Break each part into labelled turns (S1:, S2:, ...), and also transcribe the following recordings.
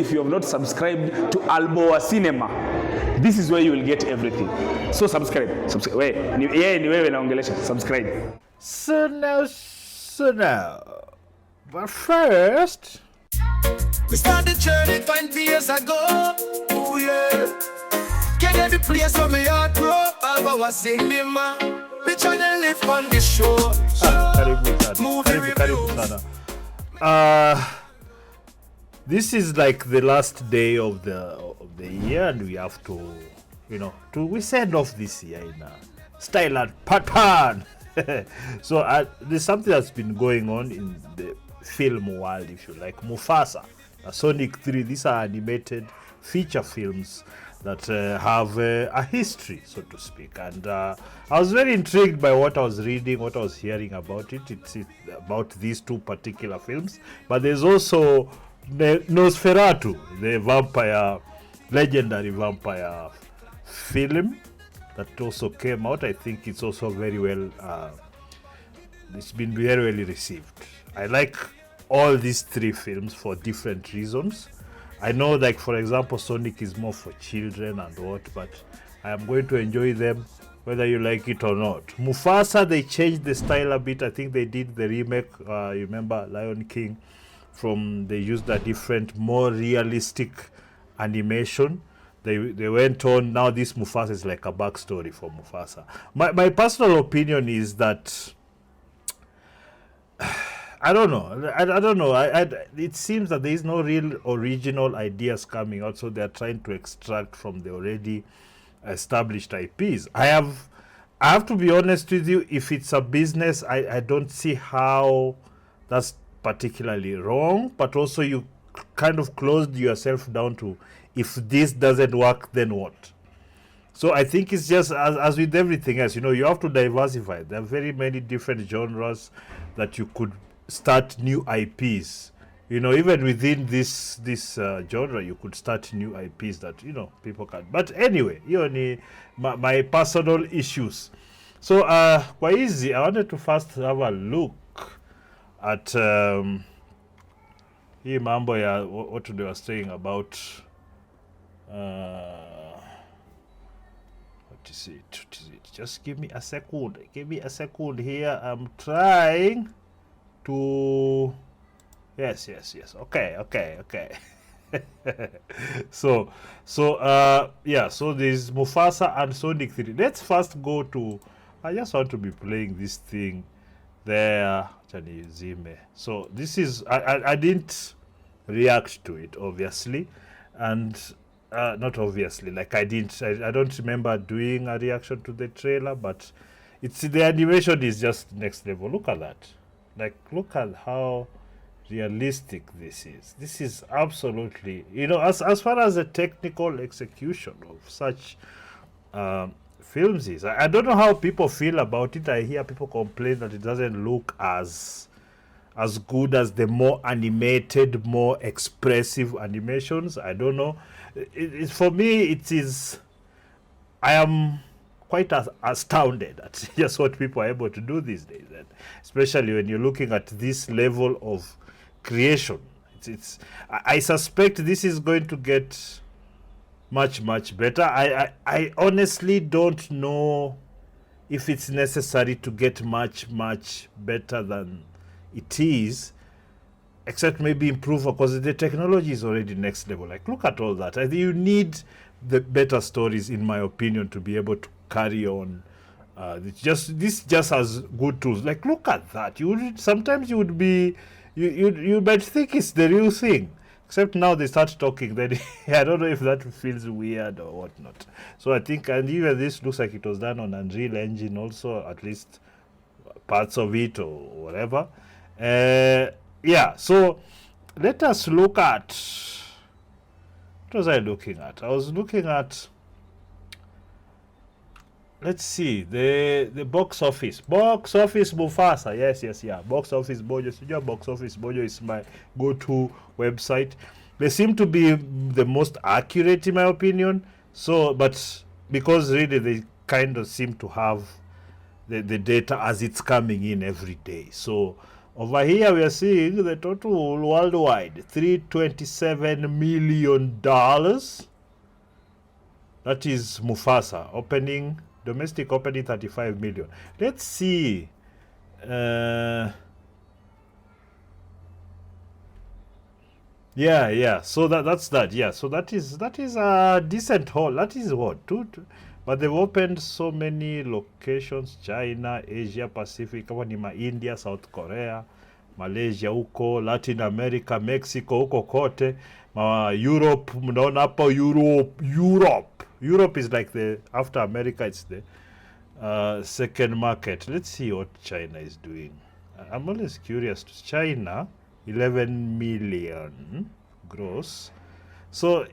S1: if you have not subscribed to Alboa Cinema, this is where you will get everything. So subscribe. Ni wewe naongelesha. Subscribe.
S2: So now. But first,
S3: we start the journey 20 years ago. Oh yeah. Get every place where me heart grow. Alboa Cinema. We try to live on the show.
S2: Karibu sana. This is like the last day of the year, and we have to, we send off this year in a style and pattern. So there's something that's been going on in the film world, if you like. Mufasa, Sonic 3, these are animated feature films that have a history, so to speak. And I was very intrigued by what I was reading, what I was hearing about it. It's about these two particular films. But there's also Nosferatu, the legendary vampire film that also came out. I think it's also very well, it's been very well received. I like all these three films for different reasons. I know, like, for example, Sonic is more for children and what, but I am going to enjoy them whether you like it or not. Mufasa, they changed the style a bit. I think they did the remake, you remember Lion King, they used a different, more realistic animation. They went on, now this Mufasa is like a backstory for Mufasa. My personal opinion is that I don't know. I don't know. It seems that there is no real original ideas coming out, so they are trying to extract from the already established IPs. I have to be honest with you. If it's a business, I don't see how that's particularly wrong. But also, you kind of closed yourself down to, if this doesn't work, then what? So I think it's just as with everything else. You have to diversify. There are very many different genres that you could start new IPs. Even within this genre, you could start new IPs that people can. But anyway, my personal issues. So quite easy. I wanted to first have a look at hii mambo ya what they were saying about what is it? Just give me a second. Here. I'm trying to. Yes. Okay. So there's Mufasa and Sonic 3. Let's first go to. I just want to be playing this thing there. So this is. I didn't react to it, obviously, and not obviously. Like I don't remember doing a reaction to the trailer, but the animation is just next level. Look at that. Like, look at how realistic this is. This is absolutely, as far as the technical execution of such films is. I don't know how people feel about it. I hear people complain that it doesn't look as good as the more animated, more expressive animations. I don't know. For me, it is. I am quite astounded at just what people are able to do these days, and especially when you're looking at this level of creation. I suspect this is going to get much better. I honestly don't know if it's necessary to get much better than it is, except maybe improve, because the technology is already next level. Like, look at all that. I think you need the better stories, in my opinion, to be able to carry on. This just has good tools. Like, look at that. Sometimes you might think it's the real thing, except now they start talking. Then I don't know if that feels weird or whatnot. So I think, and even this looks like it was done on Unreal Engine also, at least parts of it or whatever. So let us look at. What was I looking at? I was looking at. Let's see, the box office. Box office Mufasa. Yes. Box office Bojo. Box office Bojo is my go-to website. They seem to be the most accurate, in my opinion. So, but because really they kind of seem to have the data as it's coming in every day. So Over here, we are seeing the total worldwide $327 million. That is Mufasa opening, domestic opening 35 million. Let's see. Yeah. So that's that. Yeah. So that is a decent haul. That is what two. But they've opened so many locations: China, Asia Pacific, kama ni India, South Korea, Malaysia huko, Latin America, Mexico huko kote, Europe. Mnaona hapo Europe is like the, after America, it's the second market. Let's see what China is doing. I'm always curious. China, 11 million gross. So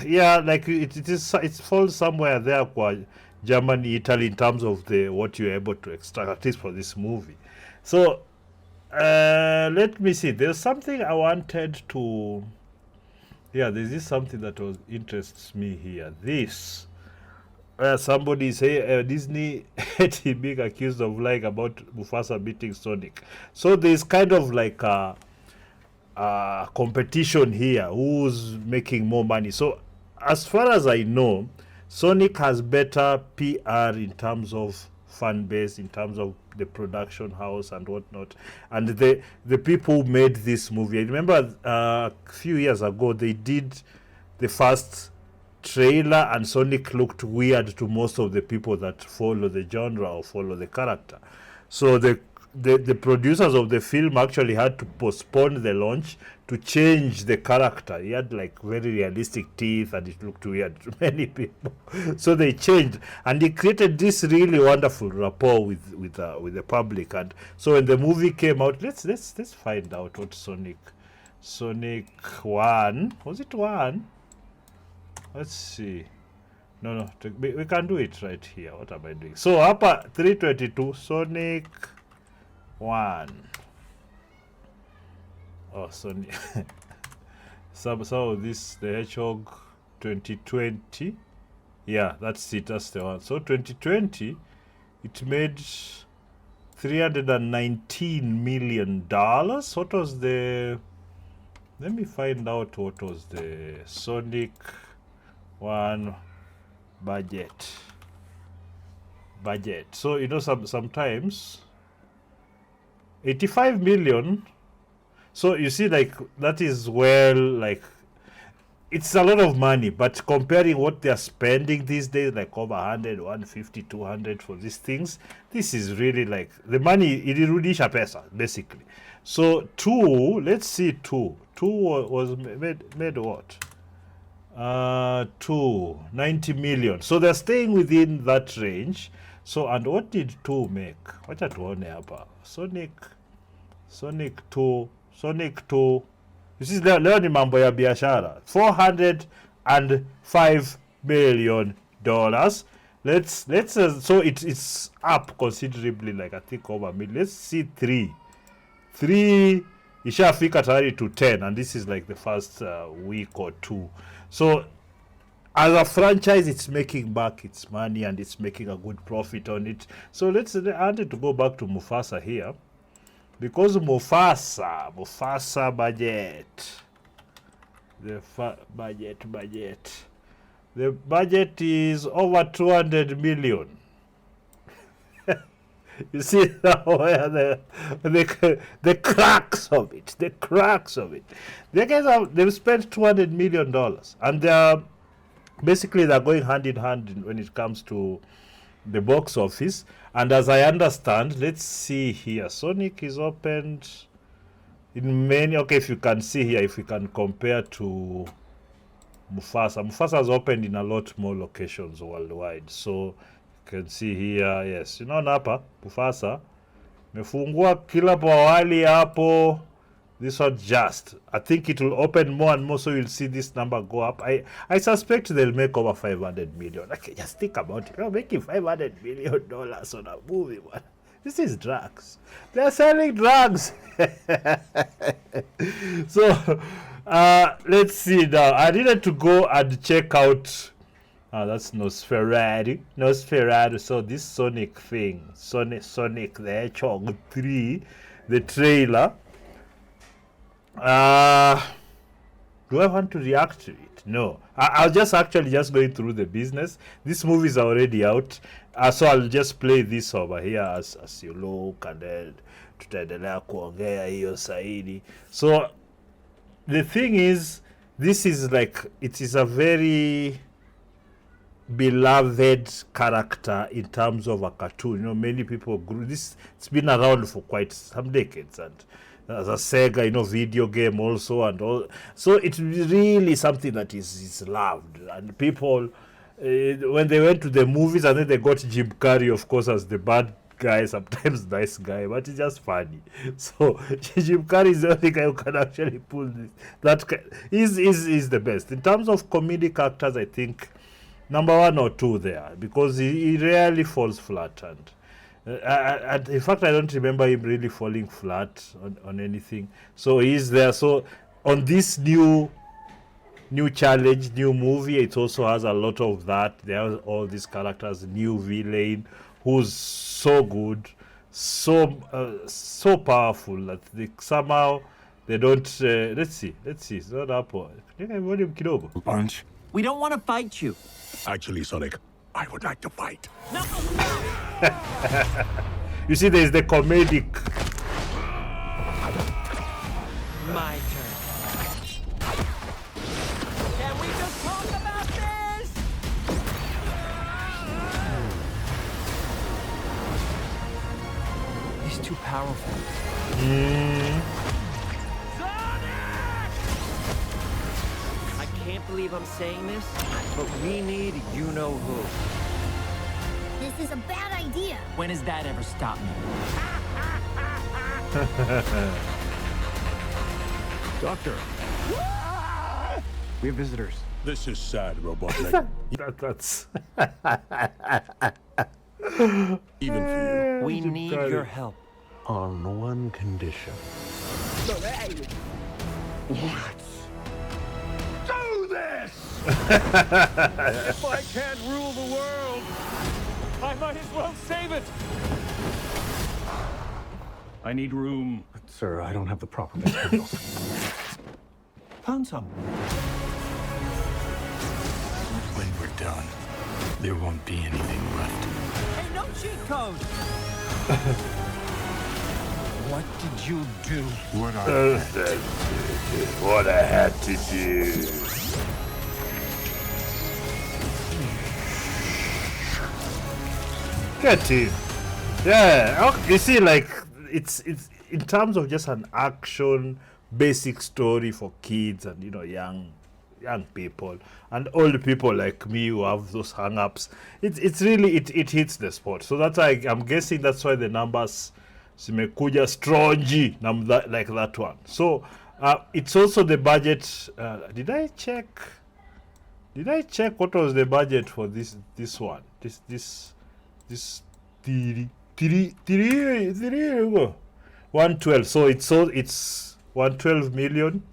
S2: yeah, like it falls somewhere there for Germany, Italy in terms of the what you're able to extract, at least for this movie. So let me see. There's something I wanted to. Yeah, this is something that interests me here. This somebody say Disney being accused of lying about Mufasa beating Sonic. So there's kind of like a competition here, who's making more money. So as far as I know, Sonic has better PR in terms of fan base, in terms of the production house and whatnot, and the people who made this movie. I remember a few years ago they did the first trailer and Sonic looked weird to most of the people that follow the genre or follow the character. So the producers of the film actually had to postpone the launch to change the character. He had like very realistic teeth and it looked weird to many people. So they changed, and he created this really wonderful rapport with the public. And so when the movie came out, let's find out what Sonic 1, was it 1? Let's see. No, we can do it right here. What am I doing? So hapa 322 Sonic 1. Oh, Sonic. So this the Hedgehog 2020. Yeah, that's it. That's the one. So 2020, it made $319 million. What was the? Let me find out what was the Sonic 1 budget. So you know, sometimes 85 million. So you see, like that is, well, like it's a lot of money, but comparing what they're spending these days, like over 100, 150, 200 for these things, this is really like the money. It is rudisha pesa basically. So 2, let's see, 2 was made what? 90 million. So they're staying within that range. So, and what did 2 make? What at one hapa? Sonic 2. You see, leo ni mambo ya biashara. $405 million. Let's so it's up considerably, like I think over a million. Let's see 3 ishafika tayari to 10, and this is like the first week or 2. So as a franchise, it's making back its money and it's making a good profit on it. So I wanted to go back to Mufasa here, because Mufasa budget, the budget, the budget is over 200 million. You see now where the cracks of it. The guys they've spent $200 million, and they're going hand in hand when it comes to the box office. And as I understand, let's see here, Sonic is opened in many. Okay, if you can see here, if we can compare to Mufasa has opened in a lot more locations worldwide. So can see here, yes, hapa Mufasa mefungua kila pawali hapo. This one just, I think it will open more and more, so you'll see this number go up. I suspect they'll make over 500 million. Okay, just think about it. You're making $500 million on a movie, man. This is drugs. They're selling drugs. So let's see now. I needed to go and check out. That's Nosferatu. So this Sonic thing, Sonic the Hedgehog 3, the trailer. Do I want to react to it? No. I'll just going through the business. This movie is already out. So I'll just play this over here as you look, and then tutaendelea kuongea hiyo saidi. So the thing is, this is like, it is a very beloved character in terms of a cartoon. You know, many people grew this. It's been around for quite some decades, and as a Sega, you know, video game also, and all. So it's really something that is loved, and people when they went to the movies, and then they got Jim Carrey, of course, as the bad guy, sometimes nice guy, but it's just funny. So Jim Carrey is the only guy who can actually pull this. That is the best in terms of comedic actors. I think number 1 or 2 there, because he rarely falls flat, and in fact I don't remember him really falling flat on anything. So he's there. So on this new challenge, new movie, it also has a lot of that. There are all these characters, new villain who's so good, so powerful that somehow they don't let's see, it's not up.
S4: Punch.
S5: We don't want to fight you.
S4: Actually, Sonic, I would like to fight.
S5: No.
S2: You see, there's the comedic.
S5: My turn. Can we just talk about this? He's too powerful. I can't believe I'm saying this, but we need you-know-who.
S6: This is a bad idea.
S5: When has that ever stopped me?
S4: Doctor,
S7: We have visitors.
S4: this is sad, robot leg.
S2: That's
S4: Even for
S5: We need your help.
S7: On one condition.
S4: Do this! If I can't rule the world,
S1: I might as well save it. I need room.
S7: Sir, I don't have the proper materials.
S5: Found some.
S4: when we're done, there won't be anything left.
S5: Hey, no cheat code! What did you do?
S4: What
S2: what I had to do. Get him. Yeah, you see, like it's in terms of just an action, basic story for kids and young people and old people like me who have those hang-ups. It's really it hits the spot. So that's why I'm guessing that's why the numbers zimekuja strongy like that one. So it's also the budget. Did I check what was the budget for this one? This 112. So it's 112 million.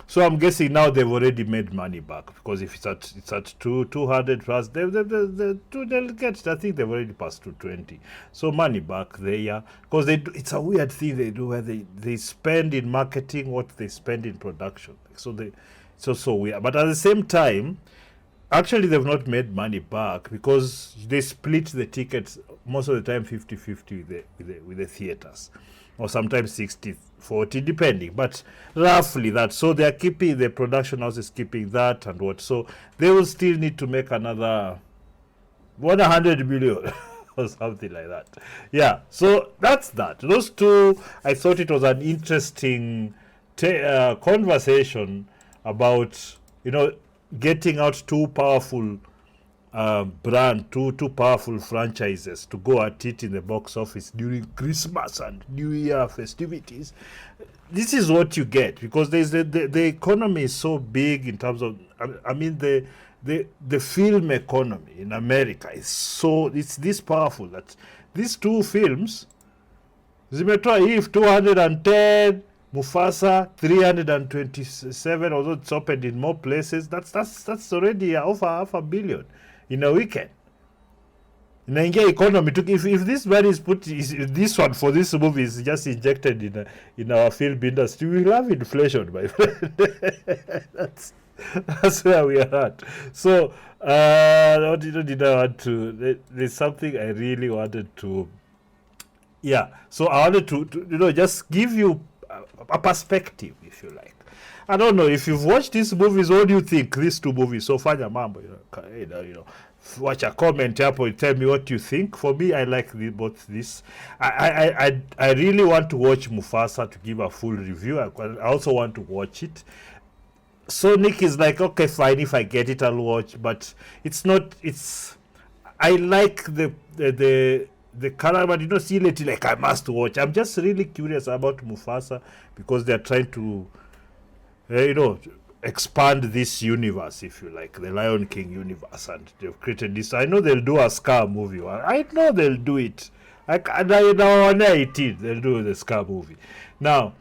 S2: So I'm guessing now they've already made money back, because if it's at 200 plus, they'll get. I think they've already passed 220. So money back there, because it's a weird thing they do where they spend in marketing what they spend in production. So it's also weird. But at the same time, actually they've not made money back because they split the tickets most of the time 50-50 with the theaters, or sometimes 60-40 depending, but roughly that. So they are keeping, the production house is keeping that and what. So they will still need to make another 100 million or something like that. Yeah, so that's that. Those two, I thought it was an interesting conversation about getting out two powerful two powerful franchises to go at it in the box office during Christmas and New Year festivities. This is what you get, because there's the economy is so big in terms of, I mean the film economy in America is so, it's this powerful that these two films zimetoa if 210, Mufasa 327, although it's opened in more places. That's already over $500 million in a weekend. inaingia economy tu. If this money is put this one for this movie is just injected in our film industry, we will have inflation, my friend. That's where we are at. So what did I want to? There's something I really wanted to. Yeah, so I wanted to just give you a perspective, if you like. I don't know if you've watched these movies. What do you think these two movies? So fanya mambo, watch a comment hapo, tell me what you think. For me, I like both this. I really want to watch Mufasa to give a full review. I also want to watch it. Sonic is like, okay, fine, if I get it, I'll watch. But it's not. I like the color, but see it like I must watch. I'm just really curious about Mufasa because they're trying to, expand this universe, if you like, the Lion King universe, and they've created this. I know they'll do a Scar movie. I know they'll do it. On 18, they'll do the Scar movie. Now,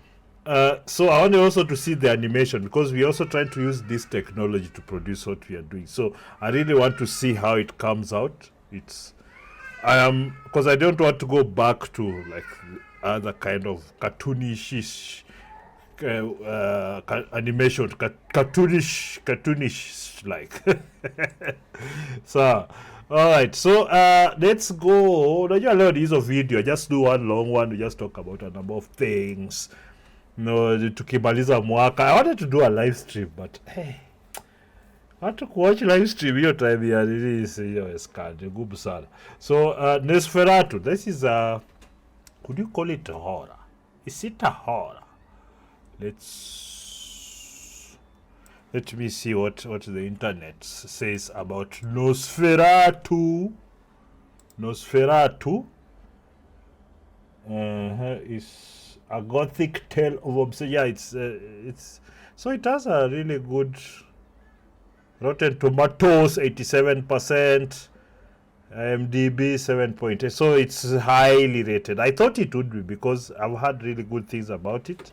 S2: so I want also to see the animation because we're also trying to use this technology to produce what we are doing. So I really want to see how it comes out. Because I don't want to go back to like other kind of cartoonish animation, cartoonish like. So, all right. So let's go. Unajua leo ni hizo video. Just do one long one. We just talk about a number of things. Tukimaliza mwaka. I wanted to do a live stream, but hey, I had to watch live stream hiyo time ya release hiyo skadi ngumu sana. So Nosferatu, this is a, could you call it a horror? Is it a horror? Let me see what the internet says about Nosferatu. Nosferatu is a gothic tale of obsession. Yeah, it's so it has a really good Rotten Tomatoes 87%, IMDb 7.8. So it's highly rated. I thought it would be because I've heard really good things about it.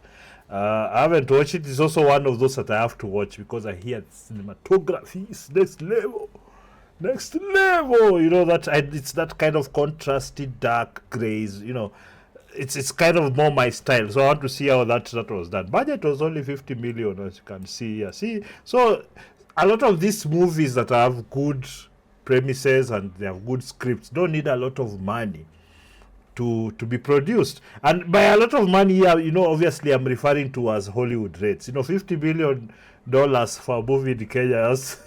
S2: I haven't watched it. It's also one of those that I have to watch because I hear cinematography is next level. Next level. It's that kind of contrasted dark grays. It's kind of more my style. So I want to see how that was done. Budget was only 50 million, as you can see here. See, so a lot of these movies that have good premises and they have good scripts don't need a lot of money to be produced. And by a lot of money here, obviously I'm referring to as Hollywood rates. $50 billion for a movie in Kenya is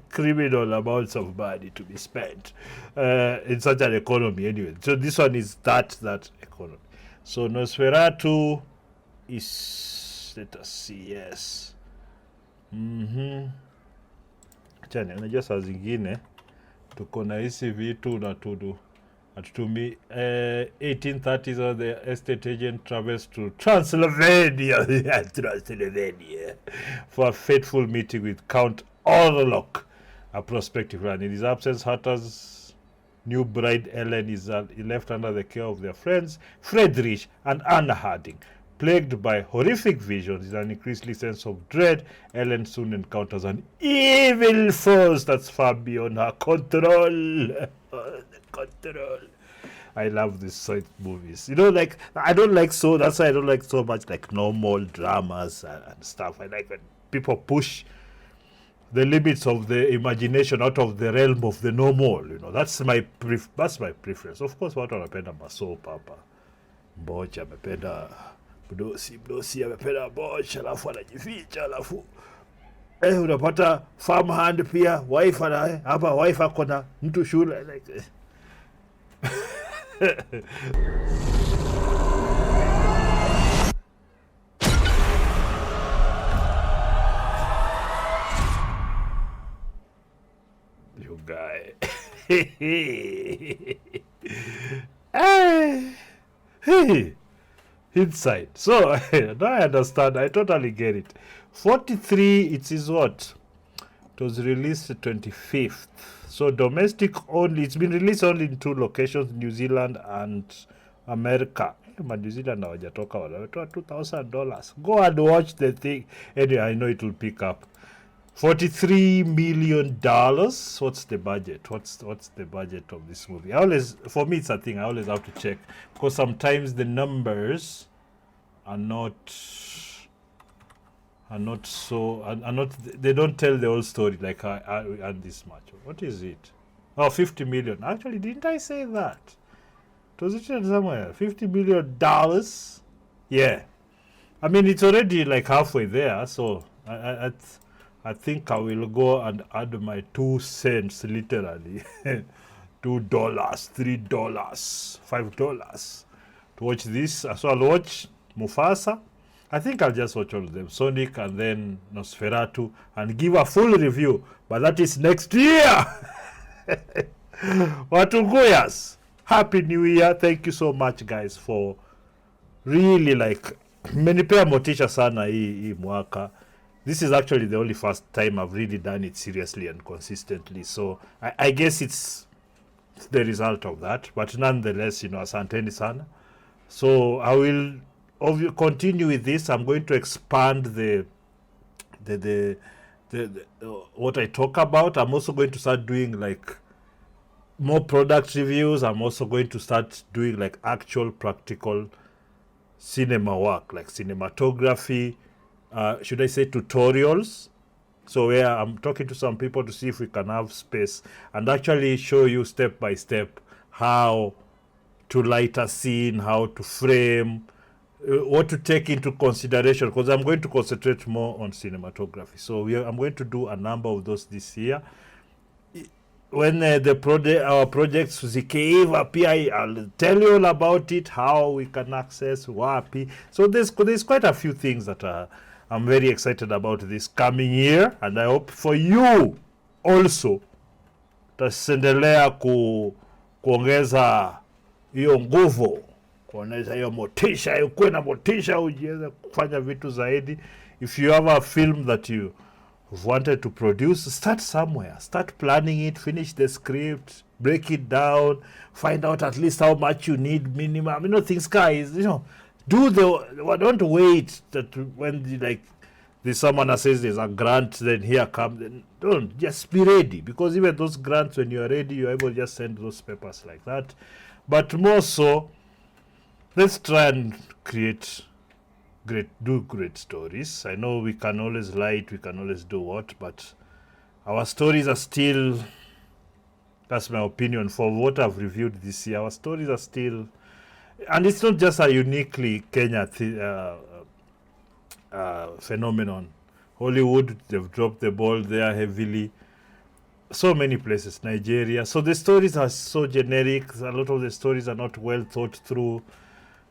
S2: criminal amounts of money to be spent in such an economy anyway. So this one is that economy. So Nosferatu is, let us see, yes. Chani, unajua saa zingine tuko na hizi vitu na atutumi 1830s or the estate agent travels to Transylvania for a fateful meeting with Count Orlok, a prospective man. In his absence, Hatter's new bride Ellen is left under the care of their friends Friedrich and Anna Harding. Plagued by horrific visions and an increasing sense of dread, Ellen soon encounters an evil force that's far beyond her control. Control. I love these sort of movies. Like I don't like that's why I don't like so much like normal dramas and stuff. I like when people push the limits of the imagination out of the realm of the normal. That's my preference. Of course, watu wanapenda masoap hapa. Mbocha amependa mdosi amependa bocha, alafu anajificha, alafu unapata farm hand pia, wife hapa wife ako na mtu shule like you guy. Hey. Inside. So now I understand. I totally get it. 43, it is what? It was released 25th. So domestic only. It's been released only in 2 locations, New Zealand and America. New Zealand hawajatoka, wanatoa $2,000. Go and watch the thing. Anyway, I know it will pick up. $43 million. What's the budget? What's the budget of this movie? For me, it's a thing I always have to check, because sometimes the numbers are not they don't tell the whole story, like I earned this much. What is it? Oh, 50 million. Actually, didn't I say that? It was written somewhere. $50 million. Yeah. I mean, it's already like halfway there, so I think I will go and add my 2 cents, literally. $2, $3, $5 to watch this. So I'll watch Mufasa. I think I'll just watch all of them. Sonic and then Nosferatu, and give a full review. But that is next year. Watuguyas. Happy New Year. Thank you so much, guys, for really like menipea motisha sana hii mwaka. This is actually the only first time I've really done it seriously and consistently. So I guess it's the result of that. But nonetheless, asanteni sana. So I will continue with this. I'm going to expand the what I talk about. I'm also going to start doing like more product reviews. I'm also going to start doing like actual practical cinema work, like cinematography, should I say tutorials. So yeah, I'm talking to some people to see if we can have space and actually show you step by step how to light a scene, how to frame, what to take into consideration, because I'm going to concentrate more on cinematography. So I'm going to do a number of those this year. When our projects zikeiva pia, I'll tell you all about it, how we can access wapi. So there's quite a few things that I'm very excited about this coming year, and I hope for you also tasendelea kuongeza hiyo nguvu, kuongeza hiyo motisha, ukuwe na motisha ujiweze kufanya vitu zaidi. If you have a film that you wanted to produce, start somewhere, start planning it, finish the script, break it down, find out at least how much you need minimum, things, guys, don't wait that when there's someone that says there's a grant, then here comes, don't, just be ready, because even those grants, when you're ready, you're able to just send those papers like that. But more so, let's try and do great stories. I know we can always lie, we can always do what, but our stories are still, that's my opinion for what I've reviewed this year, our stories are still, and it's not just a uniquely Kenya phenomenon. Hollywood, they've dropped the ball there heavily. So many places, Nigeria. So the stories are so generic. A lot of the stories are not well thought through.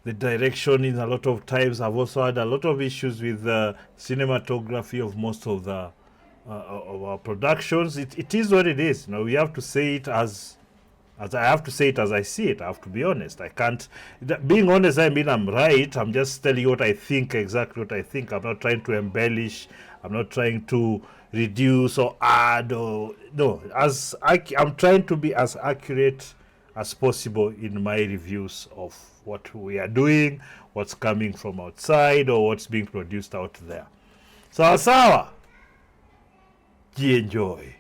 S2: The direction in a lot of times. I've also had a lot of issues with the cinematography of most of the of our productions. It is what it is. We have to say it as I have to say it as I see it. I have to be honest. I can't. Being honest, I mean I'm right. I'm just telling you what I think, exactly what I think. I'm not trying to embellish. I'm not trying to reduce or add or no. I'm trying to be as accurate as possible in my reviews of what we are doing, what's coming from outside, or what's being produced out there. Sawa sawa. Enjoy.